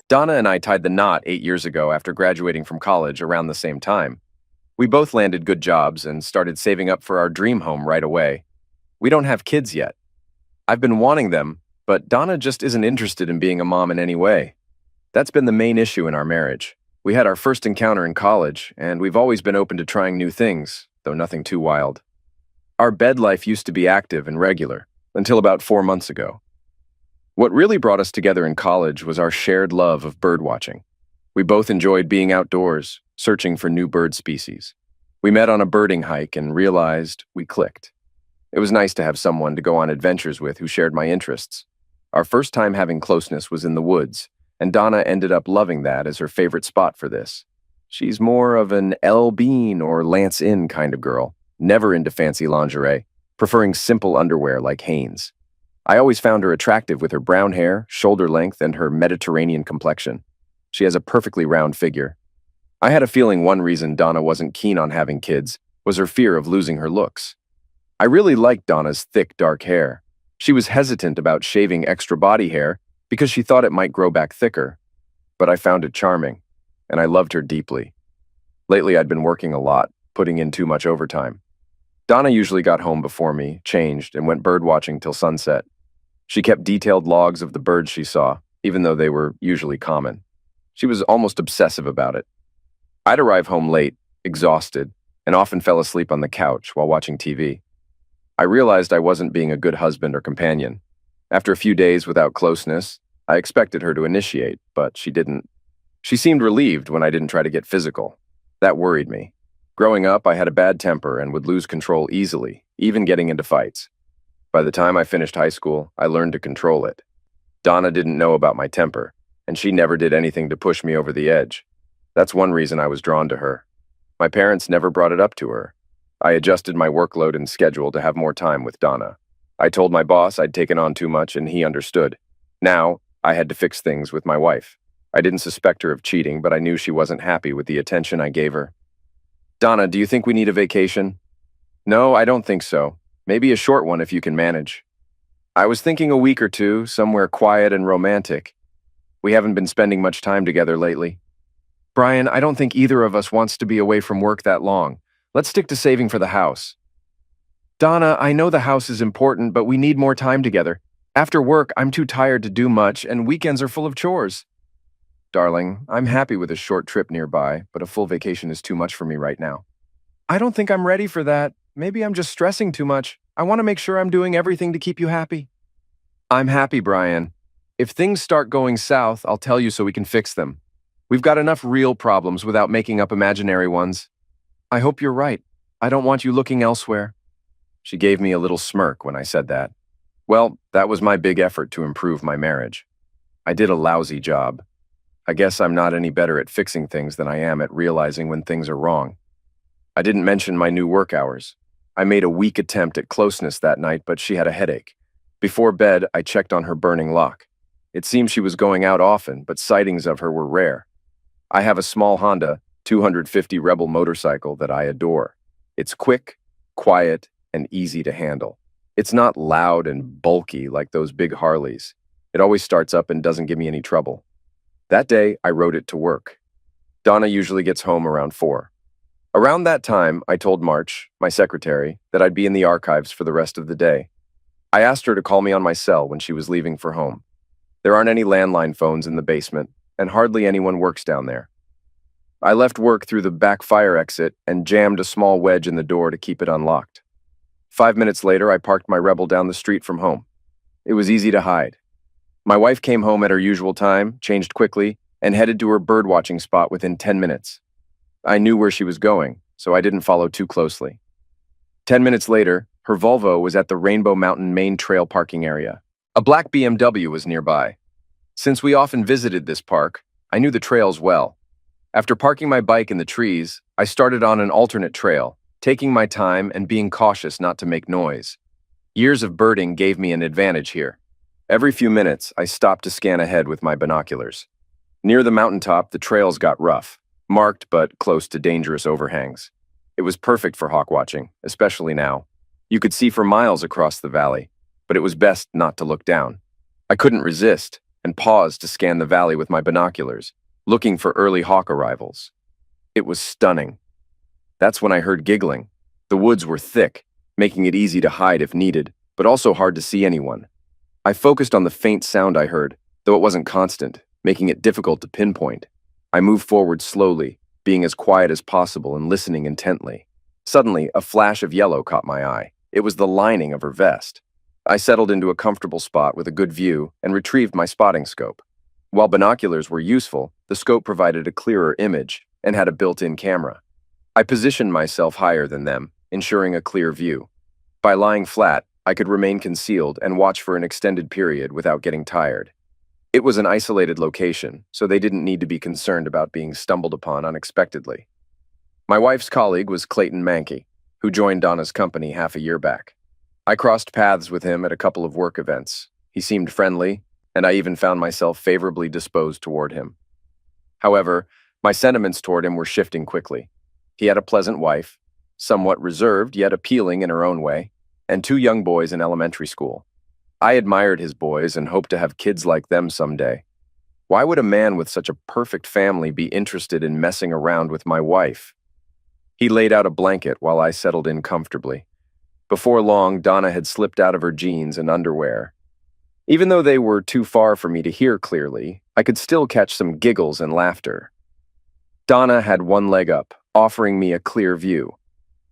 Donna and I tied the knot 8 years ago after graduating from college around the same time. We both landed good jobs and started saving up for our dream home right away. We don't have kids yet. I've been wanting them, but Donna just isn't interested in being a mom in any way. That's been the main issue in our marriage. We had our first encounter in college, and we've always been open to trying new things, though nothing too wild. Our bed life used to be active and regular, until about 4 months ago. What really brought us together in college was our shared love of bird watching. We both enjoyed being outdoors, searching for new bird species. We met on a birding hike and realized we clicked. It was nice to have someone to go on adventures with who shared my interests. Our first time having closeness was in the woods, and Donna ended up loving that as her favorite spot for this. She's more of an L. Bean or Lance Inn kind of girl, never into fancy lingerie, preferring simple underwear like Hanes. I always found her attractive with her brown hair, shoulder length, and her Mediterranean complexion. She has a perfectly round figure. I had a feeling one reason Donna wasn't keen on having kids was her fear of losing her looks. I really liked Donna's thick, dark hair. She was hesitant about shaving extra body hair because she thought it might grow back thicker. But I found it charming, and I loved her deeply. Lately, I'd been working a lot, putting in too much overtime. Donna usually got home before me, changed, and went bird watching till sunset. She kept detailed logs of the birds she saw, even though they were usually common. She was almost obsessive about it. I'd arrive home late, exhausted, and often fell asleep on the couch while watching TV. I realized I wasn't being a good husband or companion. After a few days without closeness, I expected her to initiate, but she didn't. She seemed relieved when I didn't try to get physical. That worried me. Growing up, I had a bad temper and would lose control easily, even getting into fights. By the time I finished high school, I learned to control it. Donna didn't know about my temper, and she never did anything to push me over the edge. That's one reason I was drawn to her. My parents never brought it up to her. I adjusted my workload and schedule to have more time with Donna. I told my boss I'd taken on too much, and he understood. Now, I had to fix things with my wife. I didn't suspect her of cheating, but I knew she wasn't happy with the attention I gave her. Donna, do you think we need a vacation? No, I don't think so. Maybe a short one if you can manage. I was thinking a week or two, somewhere quiet and romantic. We haven't been spending much time together lately. Brian, I don't think either of us wants to be away from work that long. Let's stick to saving for the house. Donna, I know the house is important, but we need more time together. After work, I'm too tired to do much, and weekends are full of chores. Darling, I'm happy with a short trip nearby, but a full vacation is too much for me right now. I don't think I'm ready for that. Maybe I'm just stressing too much. I want to make sure I'm doing everything to keep you happy. I'm happy, Brian. If things start going south, I'll tell you so we can fix them. We've got enough real problems without making up imaginary ones. I hope you're right. I don't want you looking elsewhere. She gave me a little smirk when I said that. Well, that was my big effort to improve my marriage. I did a lousy job. I guess I'm not any better at fixing things than I am at realizing when things are wrong. I didn't mention my new work hours. I made a weak attempt at closeness that night, but she had a headache. Before bed, I checked on her burning lock. It seemed she was going out often, but sightings of her were rare. I have a small Honda 250 Rebel motorcycle that I adore. It's quick, quiet, and easy to handle. It's not loud and bulky like those big Harleys. It always starts up and doesn't give me any trouble. That day, I rode it to work. Donna usually gets home around 4. Around that time, I told March, my secretary, that I'd be in the archives for the rest of the day. I asked her to call me on my cell when she was leaving for home. There aren't any landline phones in the basement, and hardly anyone works down there. I left work through the back fire exit and jammed a small wedge in the door to keep it unlocked. 5 minutes later, I parked my Rebel down the street from home. It was easy to hide. My wife came home at her usual time, changed quickly, and headed to her birdwatching spot within 10 minutes. I knew where she was going, so I didn't follow too closely. 10 minutes later, her Volvo was at the Rainbow Mountain Main Trail parking area. A black BMW was nearby. Since we often visited this park, I knew the trails well. After parking my bike in the trees, I started on an alternate trail, taking my time and being cautious not to make noise. Years of birding gave me an advantage here. Every few minutes, I stopped to scan ahead with my binoculars. Near the mountaintop, the trails got rough, marked but close to dangerous overhangs. It was perfect for hawk watching, especially now. You could see for miles across the valley, but it was best not to look down. I couldn't resist. and paused to scan the valley with my binoculars, looking for early hawk arrivals. It was stunning. That's when I heard giggling. The woods were thick, making it easy to hide if needed, but also hard to see anyone. I focused on the faint sound I heard, though it wasn't constant, making it difficult to pinpoint. I moved forward slowly, being as quiet as possible and listening intently. Suddenly, a flash of yellow caught my eye. It was the lining of her vest. I settled into a comfortable spot with a good view and retrieved my spotting scope. While binoculars were useful, the scope provided a clearer image and had a built-in camera. I positioned myself higher than them, ensuring a clear view. By lying flat, I could remain concealed and watch for an extended period without getting tired. It was an isolated location, so they didn't need to be concerned about being stumbled upon unexpectedly. My wife's colleague was Clayton Mankey, who joined Donna's company half a year back. I crossed paths with him at a couple of work events. He seemed friendly, and I even found myself favorably disposed toward him. However, my sentiments toward him were shifting quickly. He had a pleasant wife, somewhat reserved yet appealing in her own way, and 2 young boys in elementary school. I admired his boys and hoped to have kids like them someday. Why would a man with such a perfect family be interested in messing around with my wife? He laid out a blanket while I settled in comfortably. Before long, Donna had slipped out of her jeans and underwear. Even though they were too far for me to hear clearly, I could still catch some giggles and laughter. Donna had one leg up, offering me a clear view.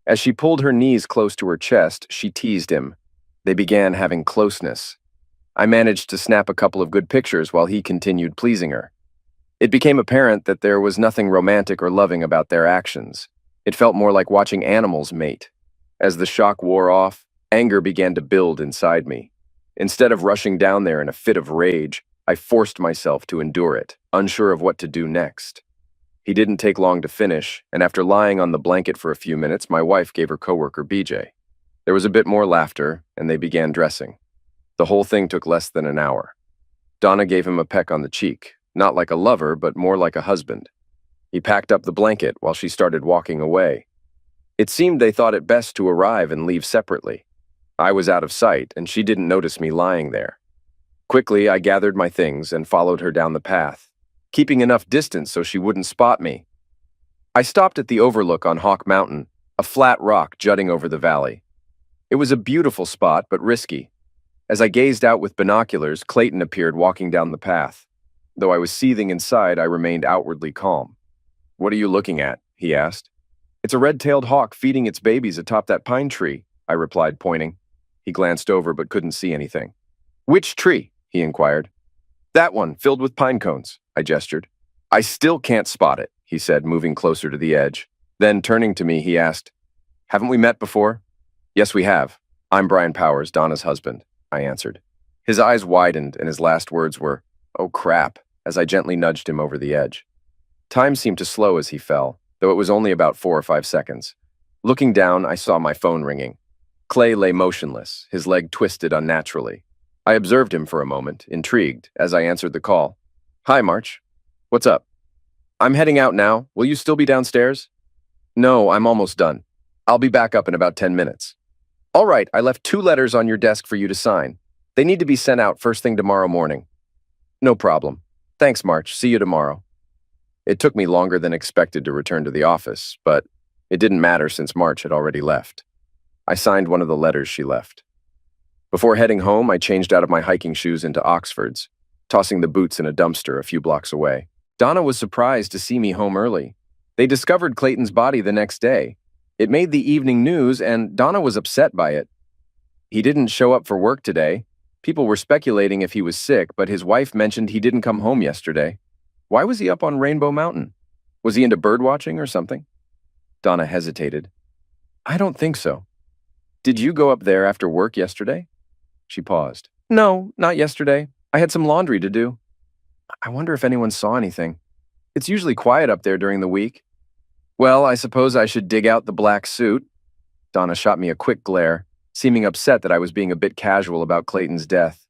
As she pulled her knees close to her chest, she teased him. They began having closeness. I managed to snap a couple of good pictures while he continued pleasing her. It became apparent that there was nothing romantic or loving about their actions. It felt more like watching animals mate. As the shock wore off, anger began to build inside me. Instead of rushing down there in a fit of rage, I forced myself to endure it, unsure of what to do next. He didn't take long to finish, and after lying on the blanket for a few minutes, my wife gave her coworker BJ. There was a bit more laughter, and they began dressing. The whole thing took less than an hour. Donna gave him a peck on the cheek, not like a lover, but more like a husband. He packed up the blanket while she started walking away. It seemed they thought it best to arrive and leave separately. I was out of sight, and she didn't notice me lying there. Quickly, I gathered my things and followed her down the path, keeping enough distance so she wouldn't spot me. I stopped at the overlook on Hawk Mountain, a flat rock jutting over the valley. It was a beautiful spot, but risky. As I gazed out with binoculars, Clayton appeared walking down the path. Though I was seething inside, I remained outwardly calm. "What are you looking at?" he asked. "It's a red-tailed hawk feeding its babies atop that pine tree," I replied, pointing. He glanced over but couldn't see anything. "Which tree?" he inquired. "That one, filled with pine cones," I gestured. "I still can't spot it," he said, moving closer to the edge. Then, turning to me, he asked, "Haven't we met before?" "Yes, we have. I'm Brian Powers, Donna's husband," I answered. His eyes widened, and his last words were, "Oh crap," as I gently nudged him over the edge. Time seemed to slow as he fell, though it was only about 4 or 5 seconds. Looking down, I saw my phone ringing. Clay lay motionless, his leg twisted unnaturally. I observed him for a moment, intrigued, as I answered the call. "Hi, March. What's up?" "I'm heading out now. Will you still be downstairs?" "No, I'm almost done. I'll be back up in about 10 minutes. "All right, I left 2 letters on your desk for you to sign. They need to be sent out first thing tomorrow morning." "No problem. Thanks, March. See you tomorrow." It took me longer than expected to return to the office, but it didn't matter since March had already left. I signed one of the letters she left. Before heading home, I changed out of my hiking shoes into Oxfords, tossing the boots in a dumpster a few blocks away. Donna was surprised to see me home early. They discovered Clayton's body the next day. It made the evening news, and Donna was upset by it. He didn't show up for work today. People were speculating if he was sick, but his wife mentioned he didn't come home yesterday. Why was he up on Rainbow Mountain? Was he into bird watching or something? Donna hesitated. "I don't think so." "Did you go up there after work yesterday?" She paused. "No, not yesterday. I had some laundry to do." "I wonder if anyone saw anything. It's usually quiet up there during the week." "Well, I suppose I should dig out the black suit." Donna shot me a quick glare, seeming upset that I was being a bit casual about Clayton's death.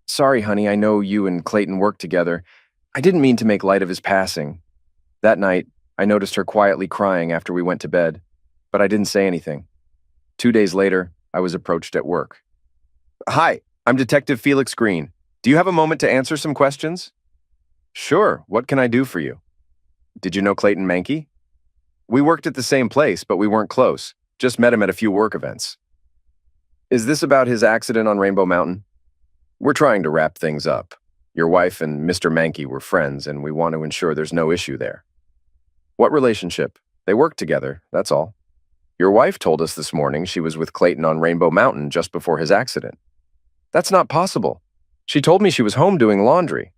"Sorry, honey, I know you and Clayton work together. I didn't mean to make light of his passing." That night, I noticed her quietly crying after we went to bed, but I didn't say anything. 2 days later, I was approached at work. "Hi, I'm Detective Felix Green. Do you have a moment to answer some questions? Sure, what can I do for you? Did you know Clayton Mankey? We worked at the same place, but we weren't close. Just met him at a few work events. Is this about his accident on Rainbow Mountain? We're trying to wrap things up. Your wife and Mr. Mankey were friends, and we want to ensure there's no issue there. What relationship? They worked together, that's all. Your wife told us this morning she was with Clayton on Rainbow Mountain just before his accident. That's not possible. She told me she was home doing laundry.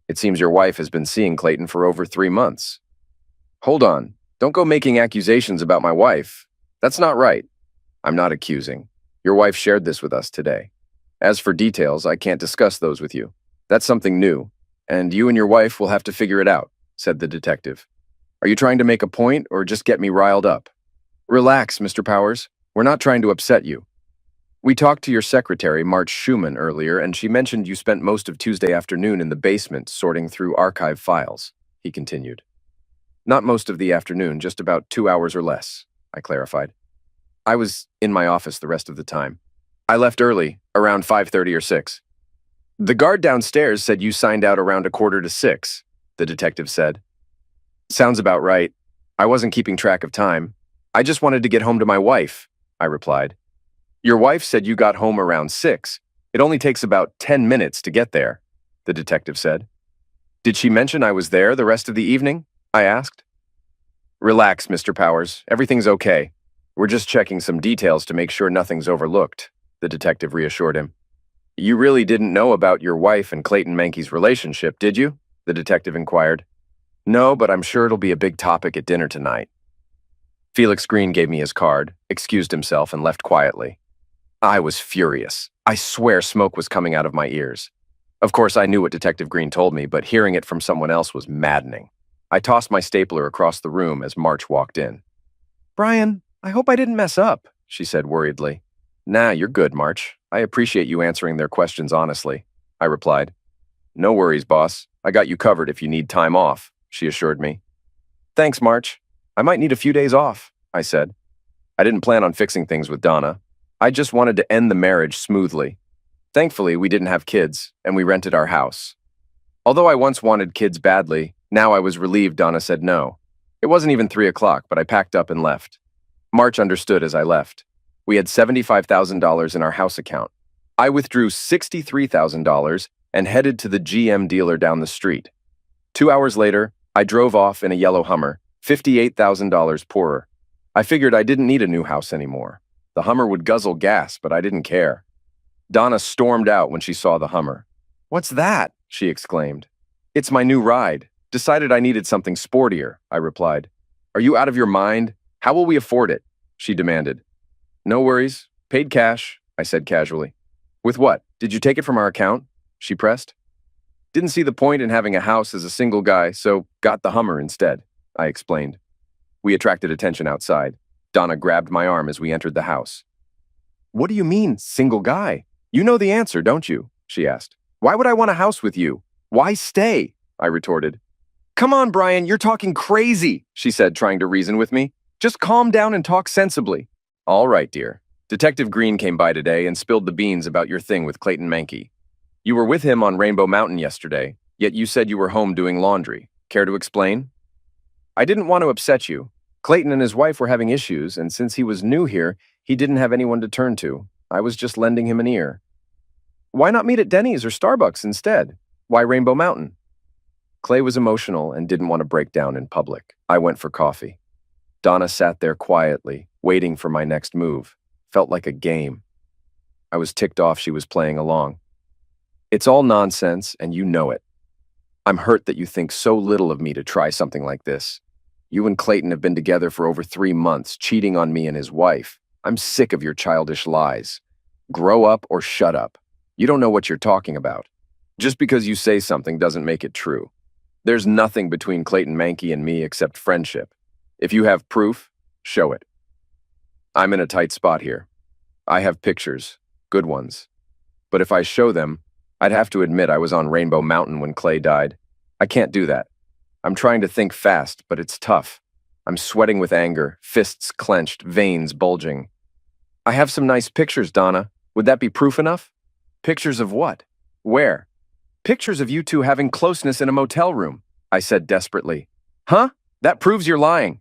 It seems your wife has been seeing Clayton for over 3 months. Hold on. Don't go making accusations about my wife. That's not right. I'm not accusing. Your wife shared this with us today. As for details, I can't discuss those with you. That's something new, and you and your wife will have to figure it out, said the detective. Are you trying to make a point or just get me riled up? Relax, Mr. Powers. We're not trying to upset you. We talked to your secretary, March Schumann, earlier, and she mentioned you spent most of Tuesday afternoon in the basement sorting through archive files, he continued. Not most of the afternoon, just about 2 hours or less, I clarified. I was in my office the rest of the time. I left early, around 5:30 or 6. The guard downstairs said you signed out around 5:45, the detective said. Sounds about right. I wasn't keeping track of time. I just wanted to get home to my wife, I replied. Your wife said you got home around 6. It only takes about 10 minutes to get there, the detective said. Did she mention I was there the rest of the evening? I asked. Relax, Mr. Powers. Everything's okay. We're just checking some details to make sure nothing's overlooked, the detective reassured him. You really didn't know about your wife and Clayton Mankey's relationship, did you? The detective inquired. No, but I'm sure it'll be a big topic at dinner tonight. Felix Green gave me his card, excused himself, and left quietly. I was furious. I swear smoke was coming out of my ears. Of course, I knew what Detective Green told me, but hearing it from someone else was maddening. I tossed my stapler across the room as March walked in. Brian, I hope I didn't mess up, she said worriedly. Nah, you're good, March. I appreciate you answering their questions honestly, I replied. No worries, boss. I got you covered if you need time off, she assured me. Thanks, March. I might need a few days off, I said. I didn't plan on fixing things with Donna. I just wanted to end the marriage smoothly. Thankfully, we didn't have kids, and we rented our house. Although I once wanted kids badly, now I was relieved Donna said no. It wasn't even 3 o'clock, but I packed up and left. March understood as I left. We had $75,000 in our house account. I withdrew $63,000 and headed to the GM dealer down the street. 2 hours later, I drove off in a yellow Hummer, $58,000 poorer. I figured I didn't need a new house anymore. The Hummer would guzzle gas, but I didn't care. Donna stormed out when she saw the Hummer. What's that? She exclaimed. It's my new ride. Decided I needed something sportier, I replied. Are you out of your mind? How will we afford it? She demanded. No worries. Paid cash, I said casually. With what? Did you take it from our account? She pressed. Didn't see the point in having a house as a single guy, so got the Hummer instead, I explained. We attracted attention outside. Donna grabbed my arm as we entered the house. What do you mean, single guy? You know the answer, don't you? She asked. Why would I want a house with you? Why stay? I retorted. Come on, Brian, you're talking crazy, she said, trying to reason with me. Just calm down and talk sensibly. All right, dear. Detective Green came by today and spilled the beans about your thing with Clayton Mankey. You were with him on Rainbow Mountain yesterday, yet you said you were home doing laundry. Care to explain? I didn't want to upset you. Clayton and his wife were having issues, and since he was new here, he didn't have anyone to turn to. I was just lending him an ear. Why not meet at Denny's or Starbucks instead? Why Rainbow Mountain? Clay was emotional and didn't want to break down in public. I went for coffee. Donna sat there quietly, waiting for my next move. Felt like a game. I was ticked off she was playing along. It's all nonsense, and you know it. I'm hurt that you think so little of me to try something like this. You and Clayton have been together for over 3 months, cheating on me and his wife. I'm sick of your childish lies. Grow up or shut up. You don't know what you're talking about. Just because you say something doesn't make it true. There's nothing between Clayton Mankey and me except friendship. If you have proof, show it. I'm in a tight spot here. I have pictures, good ones. But if I show them, I'd have to admit I was on Rainbow Mountain when Clay died. I can't do that. I'm trying to think fast, but it's tough. I'm sweating with anger, fists clenched, veins bulging. I have some nice pictures, Donna. Would that be proof enough? Pictures of what? Where? Pictures of you two having closeness in a motel room, I said desperately. Huh? That proves you're lying.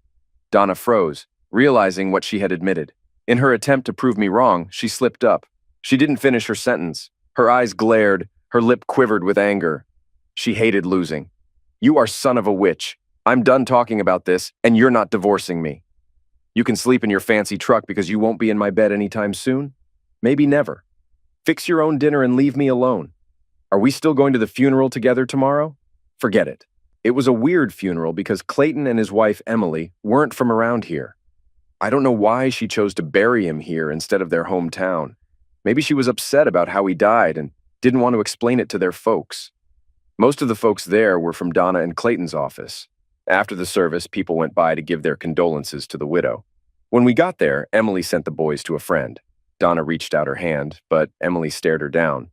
Donna froze, realizing what she had admitted. In her attempt to prove me wrong, she slipped up. She didn't finish her sentence. Her eyes glared, her lip quivered with anger. She hated losing. You are son of a witch. I'm done talking about this, and you're not divorcing me. You can sleep in your fancy truck because you won't be in my bed anytime soon? Maybe never. Fix your own dinner and leave me alone. Are we still going to the funeral together tomorrow? Forget it. It was a weird funeral because Clayton and his wife, Emily, weren't from around here. I don't know why she chose to bury him here instead of their hometown. Maybe she was upset about how he died and didn't want to explain it to their folks. Most of the folks there were from Donna and Clayton's office. After the service, people went by to give their condolences to the widow. When we got there, Emily sent the boys to a friend. Donna reached out her hand, but Emily stared her down.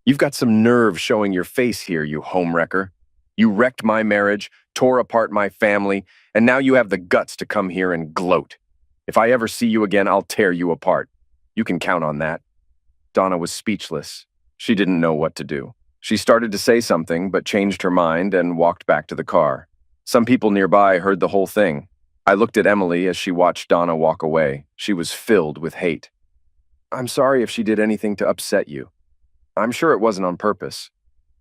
You've got some nerve showing your face here, you homewrecker. You wrecked my marriage, tore apart my family, and now you have the guts to come here and gloat. If I ever see you again, I'll tear you apart. You can count on that. Donna was speechless. She didn't know what to do. She started to say something, but changed her mind and walked back to the car. Some people nearby heard the whole thing. I looked at Emily as she watched Donna walk away. She was filled with hate. I'm sorry if she did anything to upset you. I'm sure it wasn't on purpose.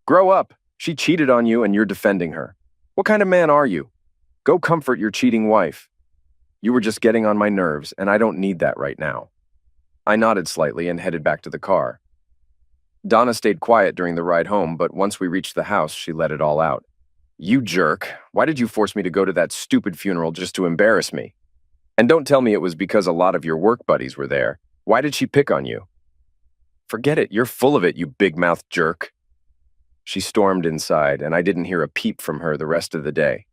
Grow up. She cheated on you and you're defending her. What kind of man are you? Go comfort your cheating wife. You were just getting on my nerves, and I don't need that right now. I nodded slightly and headed back to the car. Donna stayed quiet during the ride home, but once we reached the house, she let it all out. You jerk. Why did you force me to go to that stupid funeral just to embarrass me? And don't tell me it was because a lot of your work buddies were there. Why did she pick on you? Forget it. You're full of it, you big-mouthed jerk. She stormed inside, and I didn't hear a peep from her the rest of the day.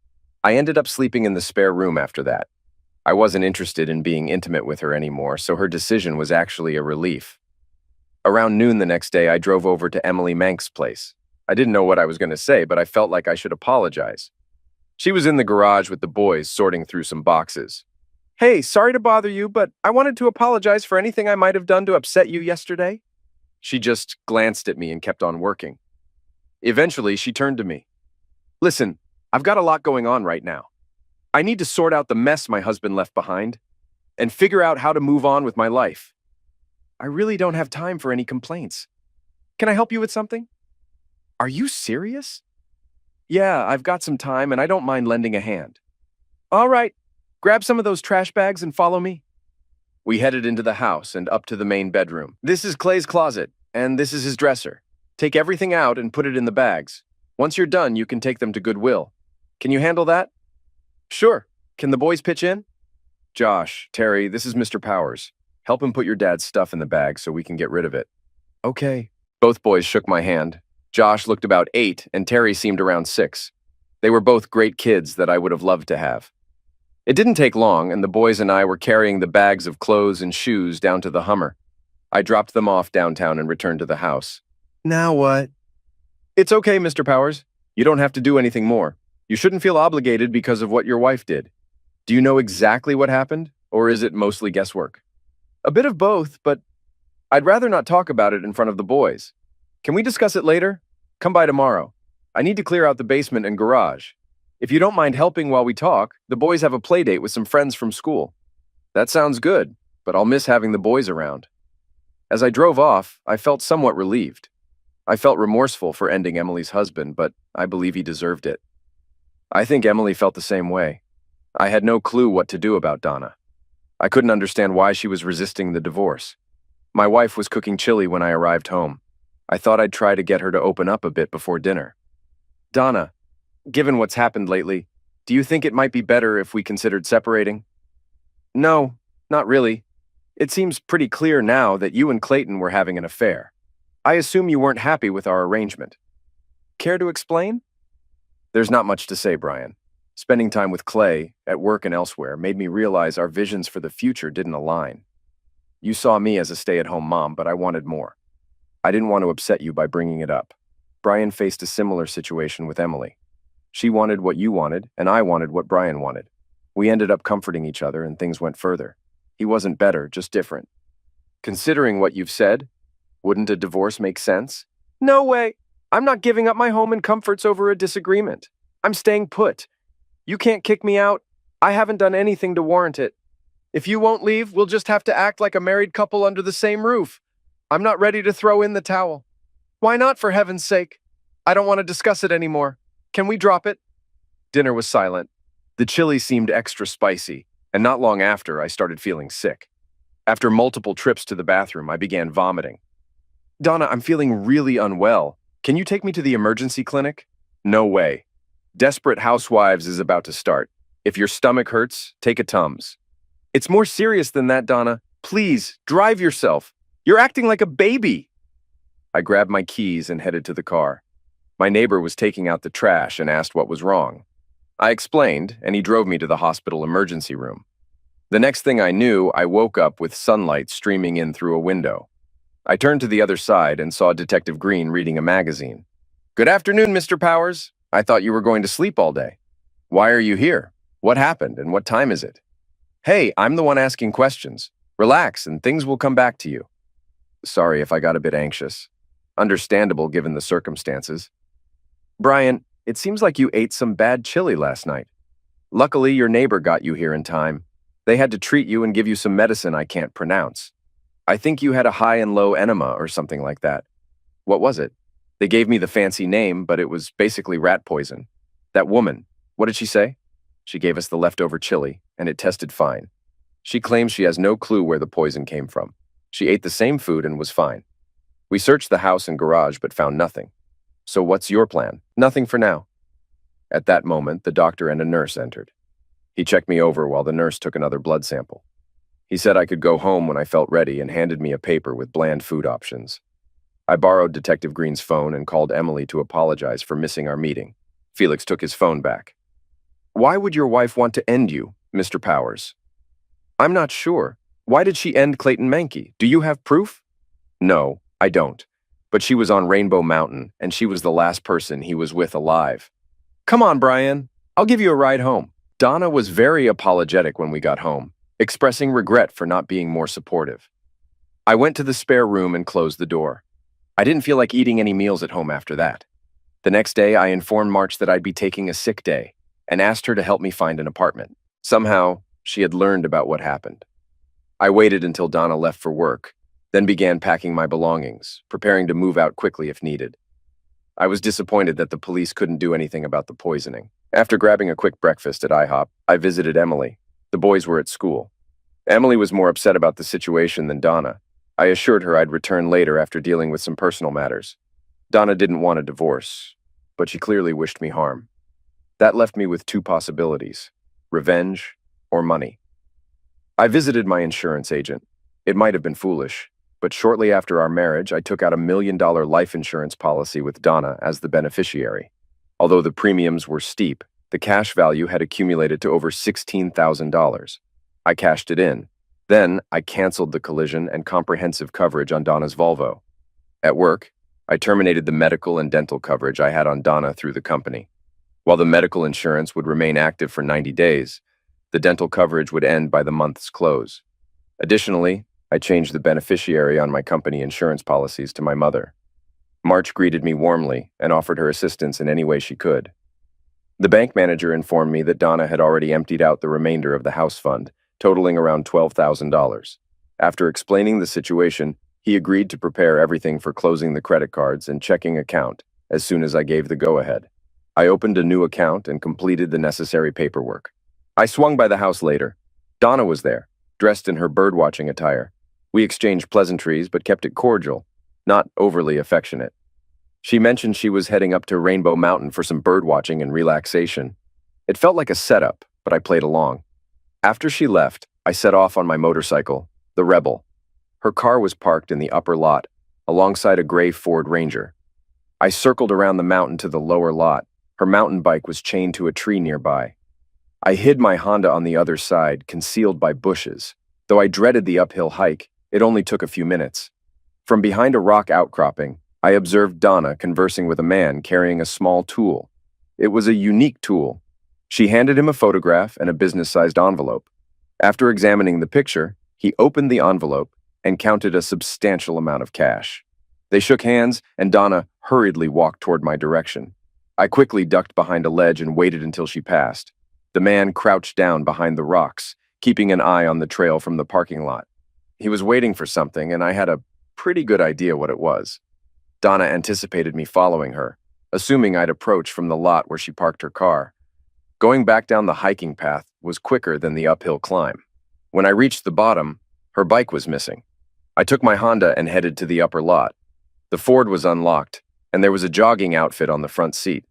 I ended up sleeping in the spare room after that. I wasn't interested in being intimate with her anymore, so her decision was actually a relief. Around noon the next day, I drove over to Emily Manx's place. I didn't know what I was going to say, but I felt like I should apologize. She was in the garage with the boys sorting through some boxes. Hey, sorry to bother you, but I wanted to apologize for anything I might have done to upset you yesterday. She just glanced at me and kept on working. Eventually, she turned to me. Listen, I've got a lot going on right now. I need to sort out the mess my husband left behind and figure out how to move on with my life. I really don't have time for any complaints. Can I help you with something? Are you serious? Yeah, I've got some time and I don't mind lending a hand. All right, grab some of those trash bags and follow me. We headed into the house and up to the main bedroom. This is Clay's closet, and this is his dresser. Take everything out and put it in the bags. Once you're done, you can take them to Goodwill. Can you handle that? Sure. Can the boys pitch in? Josh, Terry, this is Mr. Powers. Help him put your dad's stuff in the bag so we can get rid of it. Okay. Both boys shook my hand. Josh looked about 8, and Terry seemed around 6. They were both great kids that I would have loved to have. It didn't take long, and the boys and I were carrying the bags of clothes and shoes down to the Hummer. I dropped them off downtown and returned to the house. Now what? It's okay, Mr. Powers. You don't have to do anything more. You shouldn't feel obligated because of what your wife did. Do you know exactly what happened, or is it mostly guesswork? A bit of both, but I'd rather not talk about it in front of the boys. Can we discuss it later? Come by tomorrow. I need to clear out the basement and garage. If you don't mind helping while we talk, the boys have a play date with some friends from school. That sounds good, but I'll miss having the boys around. As I drove off, I felt somewhat relieved. I felt remorseful for ending Emily's husband, but I believe he deserved it. I think Emily felt the same way. I had no clue what to do about Donna. I couldn't understand why she was resisting the divorce. My wife was cooking chili when I arrived home. I thought I'd try to get her to open up a bit before dinner. Donna, given what's happened lately, do you think it might be better if we considered separating? No, not really. It seems pretty clear now that you and Clayton were having an affair. I assume you weren't happy with our arrangement. Care to explain? There's not much to say, Brian. Spending time with Clay, at work and elsewhere, made me realize our visions for the future didn't align. You saw me as a stay-at-home mom, but I wanted more. I didn't want to upset you by bringing it up. Brian faced a similar situation with Emily. She wanted what you wanted, and I wanted what Brian wanted. We ended up comforting each other, and things went further. He wasn't better, just different. Considering what you've said, wouldn't a divorce make sense? No way. I'm not giving up my home and comforts over a disagreement. I'm staying put. You can't kick me out. I haven't done anything to warrant it. If you won't leave, we'll just have to act like a married couple under the same roof. I'm not ready to throw in the towel. Why not, for heaven's sake? I don't want to discuss it anymore. Can we drop it? Dinner was silent. The chili seemed extra spicy, and not long after, I started feeling sick. After multiple trips to the bathroom, I began vomiting. Donna, I'm feeling really unwell. Can you take me to the emergency clinic? No way. Desperate Housewives is about to start. If your stomach hurts, take a Tums. It's more serious than that, Donna. Please, drive yourself. You're acting like a baby. I grabbed my keys and headed to the car. My neighbor was taking out the trash and asked what was wrong. I explained, and he drove me to the hospital emergency room. The next thing I knew, I woke up with sunlight streaming in through a window. I turned to the other side and saw Detective Green reading a magazine. Good afternoon, Mr. Powers. I thought you were going to sleep all day. Why are you here? What happened, and what time is it? Hey, I'm the one asking questions. Relax, and things will come back to you. Sorry if I got a bit anxious. Understandable given the circumstances. Brian, it seems like you ate some bad chili last night. Luckily, your neighbor got you here in time. They had to treat you and give you some medicine I can't pronounce. I think you had a high and low enema or something like that. What was it? They gave me the fancy name, but it was basically rat poison. That woman, what did she say? She gave us the leftover chili, and it tested fine. She claims she has no clue where the poison came from. She ate the same food and was fine. We searched the house and garage but found nothing. So what's your plan? Nothing for now. At that moment, the doctor and a nurse entered. He checked me over while the nurse took another blood sample. He said I could go home when I felt ready and handed me a paper with bland food options. I borrowed Detective Green's phone and called Emily to apologize for missing our meeting. Felix took his phone back. Why would your wife want to end you, Mr. Powers? I'm not sure. Why did she end Clayton Mankey? Do you have proof? No, I don't. But she was on Rainbow Mountain, and she was the last person he was with alive. Come on, Brian. I'll give you a ride home. Donna was very apologetic when we got home, expressing regret for not being more supportive. I went to the spare room and closed the door. I didn't feel like eating any meals at home after that. The next day, I informed March that I'd be taking a sick day and asked her to help me find an apartment. Somehow, she had learned about what happened. I waited until Donna left for work, then began packing my belongings, preparing to move out quickly if needed. I was disappointed that the police couldn't do anything about the poisoning. After grabbing a quick breakfast at IHOP, I visited Emily. The boys were at school. Emily was more upset about the situation than Donna. I assured her I'd return later after dealing with some personal matters. Donna didn't want a divorce, but she clearly wished me harm. That left me with two possibilities: revenge or money. I visited my insurance agent. It might have been foolish, but shortly after our marriage, I took out a $1 million life insurance policy with Donna as the beneficiary. Although the premiums were steep, the cash value had accumulated to over $16,000. I cashed it in. Then, I canceled the collision and comprehensive coverage on Donna's Volvo. At work, I terminated the medical and dental coverage I had on Donna through the company. While the medical insurance would remain active for 90 days, the dental coverage would end by the month's close. Additionally, I changed the beneficiary on my company insurance policies to my mother. March greeted me warmly and offered her assistance in any way she could. The bank manager informed me that Donna had already emptied out the remainder of the house fund, totaling around $12,000. After explaining the situation, he agreed to prepare everything for closing the credit cards and checking account as soon as I gave the go-ahead. I opened a new account and completed the necessary paperwork. I swung by the house later. Donna was there, dressed in her birdwatching attire. We exchanged pleasantries but kept it cordial, not overly affectionate. She mentioned she was heading up to Rainbow Mountain for some birdwatching and relaxation. It felt like a setup, but I played along. After she left, I set off on my motorcycle, the Rebel. Her car was parked in the upper lot, alongside a gray Ford Ranger. I circled around the mountain to the lower lot. Her mountain bike was chained to a tree nearby. I hid my Honda on the other side, concealed by bushes. Though I dreaded the uphill hike, it only took a few minutes. From behind a rock outcropping, I observed Donna conversing with a man carrying a small tool. It was a unique tool. She handed him a photograph and a business-sized envelope. After examining the picture, he opened the envelope and counted a substantial amount of cash. They shook hands, and Donna hurriedly walked toward my direction. I quickly ducked behind a ledge and waited until she passed. The man crouched down behind the rocks, keeping an eye on the trail from the parking lot. He was waiting for something, and I had a pretty good idea what it was. Donna anticipated me following her, assuming I'd approach from the lot where she parked her car. Going back down the hiking path was quicker than the uphill climb. When I reached the bottom, her bike was missing. I took my Honda and headed to the upper lot. The Ford was unlocked, and there was a jogging outfit on the front seat.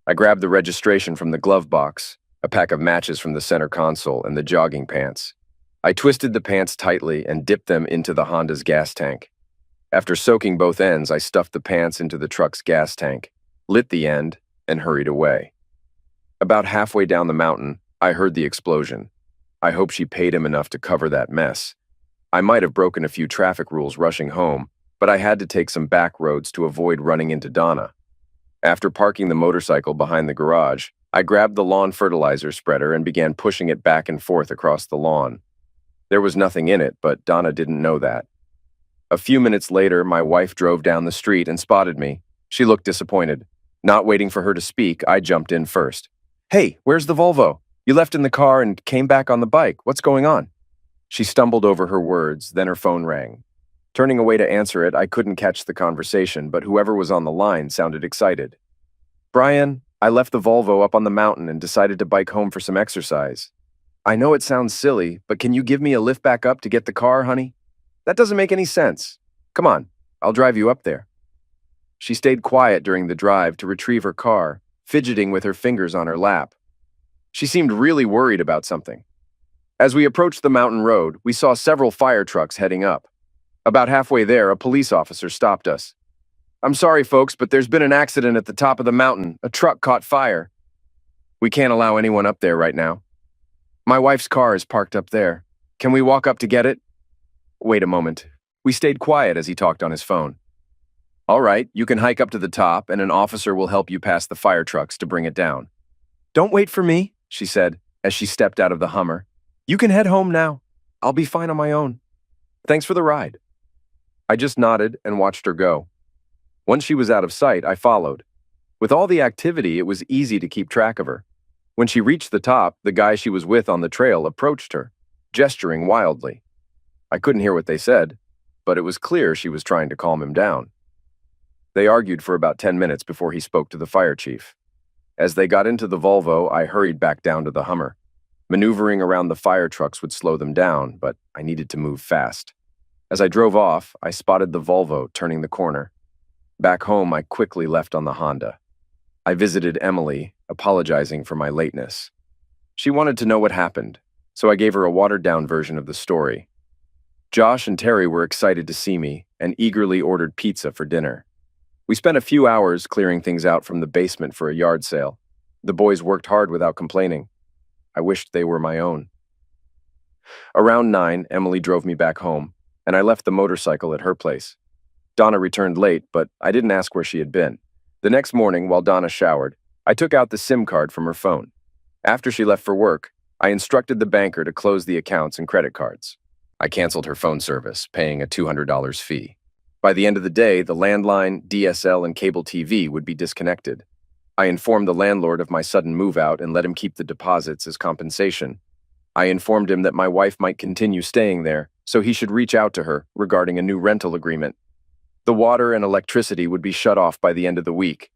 I grabbed the registration from the glove box, a pack of matches from the center console, and the jogging pants. I twisted the pants tightly and dipped them into the Honda's gas tank. After soaking both ends, I stuffed the pants into the truck's gas tank, lit the end, and hurried away. About halfway down the mountain, I heard the explosion. I hope she paid him enough to cover that mess. I might have broken a few traffic rules rushing home, but I had to take some back roads to avoid running into Donna. After parking the motorcycle behind the garage, I grabbed the lawn fertilizer spreader and began pushing it back and forth across the lawn. There was nothing in it, but Donna didn't know that. A few minutes later, my wife drove down the street and spotted me. She looked disappointed. Not waiting for her to speak, I jumped in first. "Hey, where's the Volvo? You left in the car and came back on the bike. What's going on?" She stumbled over her words, then her phone rang. Turning away to answer it, I couldn't catch the conversation, but whoever was on the line sounded excited. "Brian, I left the Volvo up on the mountain and decided to bike home for some exercise. I know it sounds silly, but can you give me a lift back up to get the car, honey? That doesn't make any sense. Come on, I'll drive you up there." She stayed quiet during the drive to retrieve her car, fidgeting with her fingers on her lap. She seemed really worried about something. As we approached the mountain road, we saw several fire trucks heading up. About halfway there, a police officer stopped us. "I'm sorry, folks, but there's been an accident at the top of the mountain. A truck caught fire. We can't allow anyone up there right now. My wife's car is parked up there. Can we walk up to get it?" Wait a moment. We stayed quiet as he talked on his phone. "All right, you can hike up to the top, and an officer will help you past the fire trucks to bring it down." "Don't wait for me," she said, as she stepped out of the Hummer. "You can head home now. I'll be fine on my own. Thanks for the ride." I just nodded and watched her go. Once she was out of sight, I followed. With all the activity, it was easy to keep track of her. When she reached the top, the guy she was with on the trail approached her, gesturing wildly. I couldn't hear what they said, but it was clear she was trying to calm him down. They argued for about 10 minutes before he spoke to the fire chief. As they got into the Volvo, I hurried back down to the Hummer. Maneuvering around the fire trucks would slow them down, but I needed to move fast. As I drove off, I spotted the Volvo turning the corner. Back home, I quickly left on the Honda. I visited Emily, apologizing for my lateness. She wanted to know what happened, so I gave her a watered-down version of the story. Josh and Terry were excited to see me and eagerly ordered pizza for dinner. We spent a few hours clearing things out from the basement for a yard sale. The boys worked hard without complaining. I wished they were my own. Around 9, Emily drove me back home, and I left the motorcycle at her place. Donna returned late, but I didn't ask where she had been. The next morning, while Donna showered, I took out the SIM card from her phone. After she left for work, I instructed the banker to close the accounts and credit cards. I canceled her phone service, paying a $200 fee. By the end of the day, the landline, DSL, and cable TV would be disconnected. I informed the landlord of my sudden move-out and let him keep the deposits as compensation. I informed him that my wife might continue staying there, so he should reach out to her regarding a new rental agreement. The water and electricity would be shut off by the end of the week.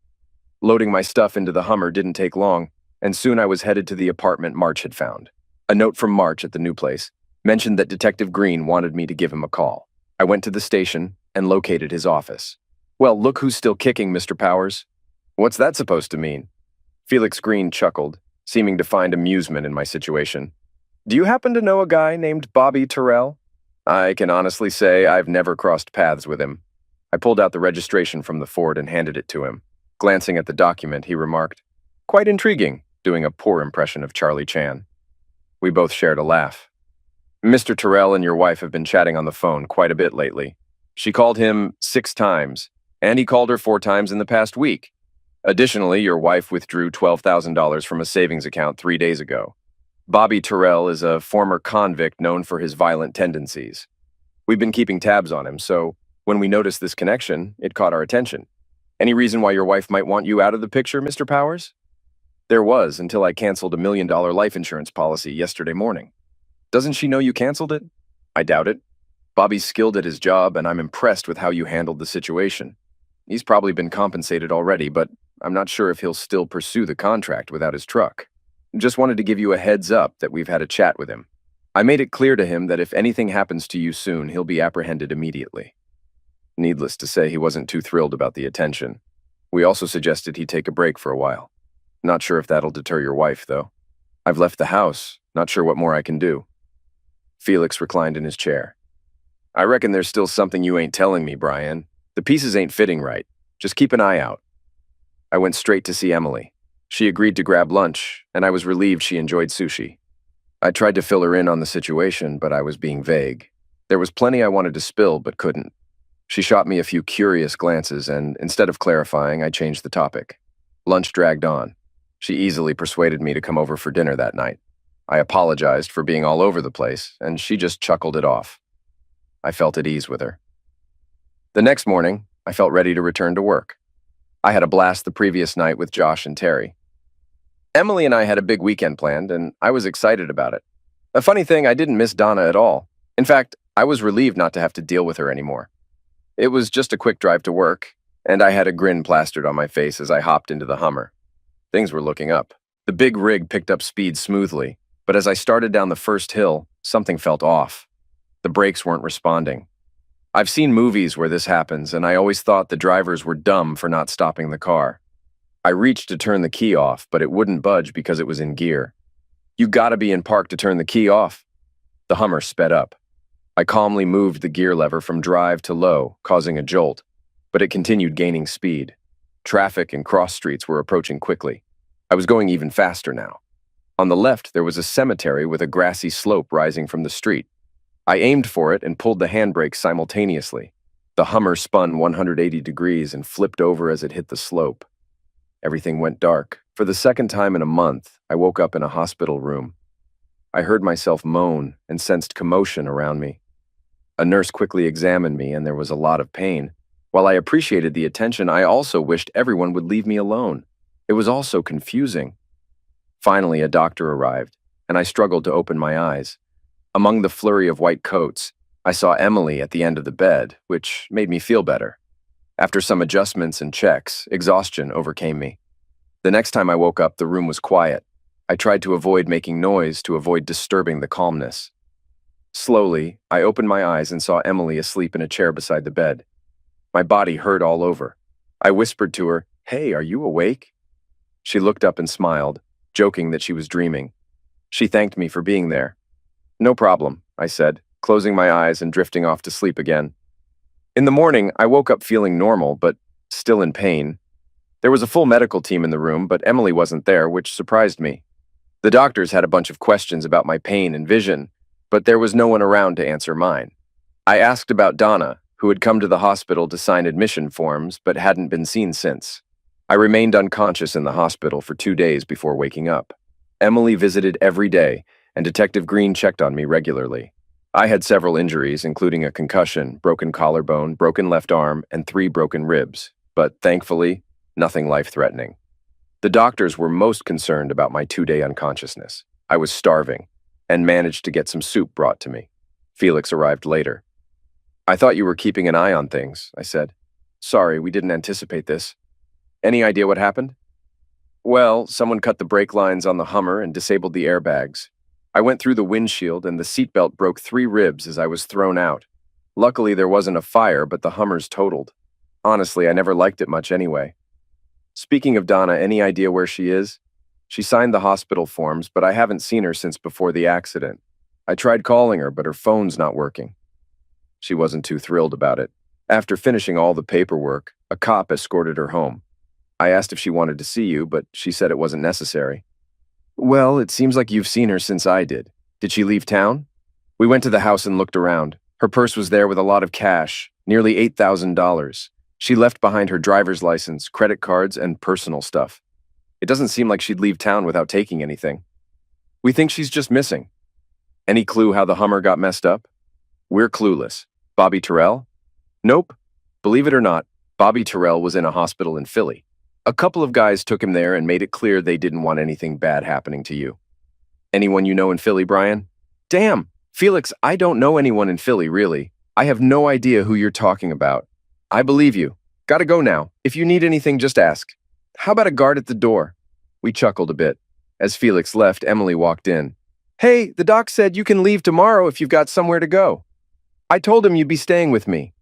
Loading my stuff into the Hummer didn't take long, and soon I was headed to the apartment March had found. A note from March at the new place mentioned that Detective Green wanted me to give him a call. I went to the station and located his office. "Well, look who's still kicking, Mr. Powers." "What's that supposed to mean?" Felix Green chuckled, seeming to find amusement in my situation. "Do you happen to know a guy named Bobby Terrell?" I can honestly say I've never crossed paths with him. I pulled out the registration from the Ford and handed it to him. Glancing at the document, he remarked, "Quite intriguing," doing a poor impression of Charlie Chan. We both shared a laugh. "Mr. Terrell and your wife have been chatting on the phone quite a bit lately. She called him 6 times, and he called her 4 times in the past week. Additionally, your wife withdrew $12,000 from a savings account 3 days ago. Bobby Terrell is a former convict known for his violent tendencies. We've been keeping tabs on him, so When we noticed this connection, it caught our attention. Any reason why your wife might want you out of the picture, Mr. Powers? There was, until I canceled $1 million life insurance policy yesterday morning. Doesn't she know you canceled it? I doubt it. Bobby's skilled at his job, and I'm impressed with how you handled the situation. He's probably been compensated already, but I'm not sure if he'll still pursue the contract without his truck. Just wanted to give you a heads up that we've had a chat with him. I made it clear to him that if anything happens to you soon, he'll be apprehended immediately. Needless to say, he wasn't too thrilled about the attention. We also suggested he take a break for a while. Not sure if that'll deter your wife, though. I've left the house, not sure what more I can do. Felix reclined in his chair. I reckon there's still something you ain't telling me, Brian. The pieces ain't fitting right. Just keep an eye out. I went straight to see Emily. She agreed to grab lunch, and I was relieved she enjoyed sushi. I tried to fill her in on the situation, but I was being vague. There was plenty I wanted to spill, but couldn't. She shot me a few curious glances, and instead of clarifying, I changed the topic. Lunch dragged on. She easily persuaded me to come over for dinner that night. I apologized for being all over the place, and she just chuckled it off. I felt at ease with her. The next morning, I felt ready to return to work. I had a blast the previous night with Josh and Terry. Emily and I had a big weekend planned, and I was excited about it. A funny thing, I didn't miss Donna at all. In fact, I was relieved not to have to deal with her anymore. It was just a quick drive to work, and I had a grin plastered on my face as I hopped into the Hummer. Things were looking up. The big rig picked up speed smoothly, but as I started down the first hill, something felt off. The brakes weren't responding. I've seen movies where this happens, and I always thought the drivers were dumb for not stopping the car. I reached to turn the key off, but it wouldn't budge because it was in gear. You gotta be in park to turn the key off. The Hummer sped up. I calmly moved the gear lever from drive to low, causing a jolt, but it continued gaining speed. Traffic and cross streets were approaching quickly. I was going even faster now. On the left, there was a cemetery with a grassy slope rising from the street. I aimed for it and pulled the handbrake simultaneously. The Hummer spun 180 degrees and flipped over as it hit the slope. Everything went dark. For the second time in a month, I woke up in a hospital room. I heard myself moan and sensed commotion around me. A nurse quickly examined me, and there was a lot of pain. While I appreciated the attention, I also wished everyone would leave me alone. It was all so confusing. Finally, a doctor arrived, and I struggled to open my eyes. Among the flurry of white coats, I saw Emily at the end of the bed, which made me feel better. After some adjustments and checks, exhaustion overcame me. The next time I woke up, the room was quiet. I tried to avoid making noise to avoid disturbing the calmness. Slowly, I opened my eyes and saw Emily asleep in a chair beside the bed. My body hurt all over. I whispered to her, "Hey, are you awake?" She looked up and smiled, joking that she was dreaming. She thanked me for being there. "No problem," I said, closing my eyes and drifting off to sleep again. In the morning, I woke up feeling normal, but still in pain. There was a full medical team in the room, but Emily wasn't there, which surprised me. The doctors had a bunch of questions about my pain and vision, but there was no one around to answer mine. I asked about Donna, who had come to the hospital to sign admission forms, but hadn't been seen since. I remained unconscious in the hospital for 2 days before waking up. Emily visited every day, and Detective Green checked on me regularly. I had several injuries, including a concussion, broken collarbone, broken left arm, and 3 broken ribs, but thankfully, nothing life-threatening. The doctors were most concerned about my 2-day unconsciousness. I was starving, and managed to get some soup brought to me. Felix arrived later. "I thought you were keeping an eye on things," I said. "Sorry, we didn't anticipate this. Any idea what happened?" "Well, someone cut the brake lines on the Hummer and disabled the airbags. I went through the windshield and the seatbelt broke 3 ribs as I was thrown out. Luckily, there wasn't a fire, but the Hummer's totaled. Honestly, I never liked it much anyway." "Speaking of Donna, any idea where she is?" "She signed the hospital forms, but I haven't seen her since before the accident. I tried calling her, but her phone's not working." She wasn't too thrilled about it. After finishing all the paperwork, a cop escorted her home. I asked if she wanted to see you, but she said it wasn't necessary. "Well, it seems like you've seen her since I did. Did she leave town?" "We went to the house and looked around. Her purse was there with a lot of cash, nearly $8,000. She left behind her driver's license, credit cards, and personal stuff. It doesn't seem like she'd leave town without taking anything. We think she's just missing." "Any clue how the Hummer got messed up?" "We're clueless. Bobby Terrell?" Nope. Believe it or not, Bobby Terrell was in a hospital in Philly. A couple of guys took him there and made it clear they didn't want anything bad happening to you. Anyone you know in Philly, Brian? Damn, Felix, I don't know anyone in Philly, really. I have no idea who you're talking about. I believe you. Gotta go now. If you need anything, just ask. How about a guard at the door? We chuckled a bit. As Felix left, Emily walked in. Hey, the doc said you can leave tomorrow if you've got somewhere to go. I told him you'd be staying with me.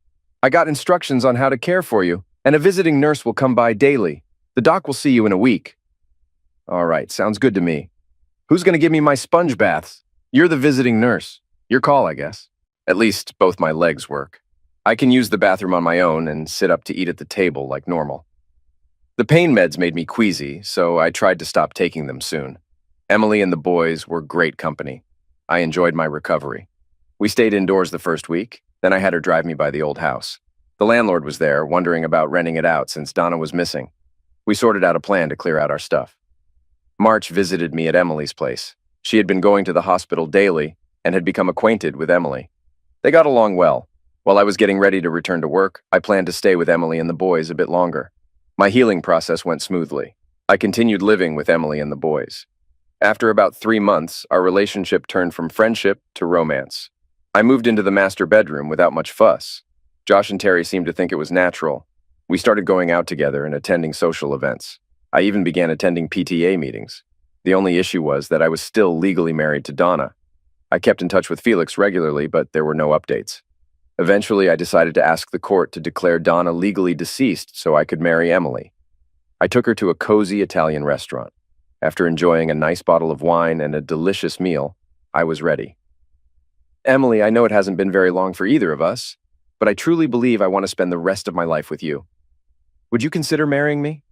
I got instructions on how to care for you, and a visiting nurse will come by daily. The doc will see you in a week. All right, sounds good to me. Who's going to give me my sponge baths? You're the visiting nurse. Your call, I guess. At least both my legs work. I can use the bathroom on my own and sit up to eat at the table like normal. The pain meds made me queasy, so I tried to stop taking them soon. Emily and the boys were great company. I enjoyed my recovery. We stayed indoors the first week, then I had her drive me by the old house. The landlord was there, wondering about renting it out since Donna was missing. We sorted out a plan to clear out our stuff. March visited me at Emily's place. She had been going to the hospital daily and had become acquainted with Emily. They got along well. While I was getting ready to return to work, I planned to stay with Emily and the boys a bit longer. My healing process went smoothly. I continued living with Emily and the boys. After about 3 months, our relationship turned from friendship to romance. I moved into the master bedroom without much fuss. Josh and Terry seemed to think it was natural. We started going out together and attending social events. I even began attending PTA meetings. The only issue was that I was still legally married to Donna. I kept in touch with Felix regularly, but there were no updates. Eventually, I decided to ask the court to declare Donna legally deceased so I could marry Emily. I took her to a cozy Italian restaurant. After enjoying a nice bottle of wine and a delicious meal, I was ready. Emily, I know it hasn't been very long for either of us, but I truly believe I want to spend the rest of my life with you. Would you consider marrying me?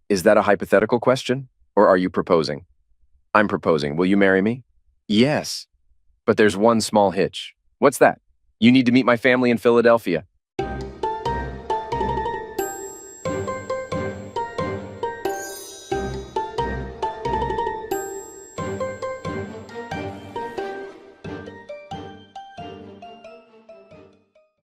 Is that a hypothetical question, or are you proposing? I'm proposing. Will you marry me? Yes. But there's one small hitch. What's that? You need to meet my family in Philadelphia.